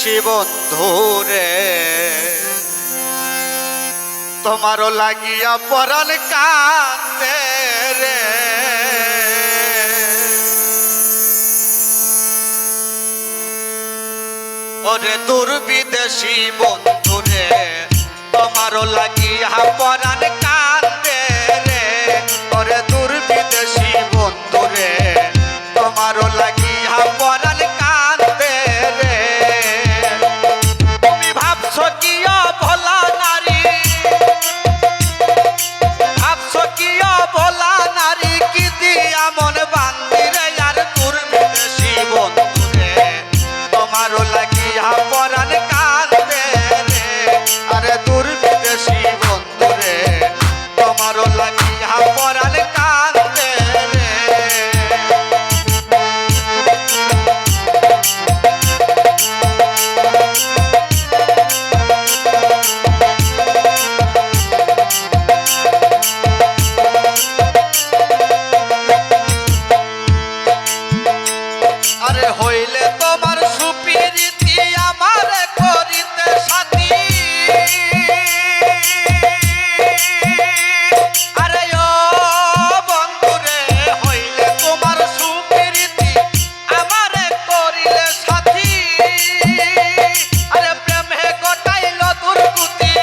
বিদেশি বন্ধুরে তোমারও লাগিয়া পরাণ কান্দে রে। ওরে দূর বিদেশি বন্ধুরে তোমারও লাগিয়া পরাণ কান্দে রে। ওরে দূর বিদেশি বন্ধুরে তোমারও লাগিয়া পরাণ কান্দে রে। তুমি ভাবছো কি ভোলা নারী, ভাবছো কি ভোলা নারী কি দিয়া মন বান্দিরে। আর দূর বিদেশি বন্ধুরে তোমারও লাগিয়া পরাণ কান্দে রে। আরে দূর বিদেশি বন্ধুরে তোমারও লাগিয়া পরাণ কান্দে রে। আরে হইলে তোমার সুপিরিতি আমার করিতে সাথী। আরে ও বন্ধুরে হইলে তোমার সুপিরিতি আমার করিলে সাথী। আরে প্রেমে গটাইল দুর্গতি,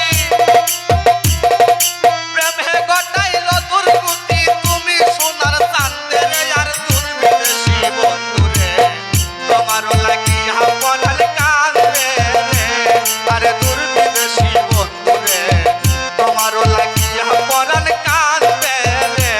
প্রেমে গটাইল দুর্গতি তুমি সোনার চাঁদের। আর দূর বিদেশি বন্ধুরে তোমারও লাগিয়া পরাণ কান্দে রে। আরে দূর বিদেশি বন্ধুরে তোমারও লাগিয়া পরাণ কান্দে রে।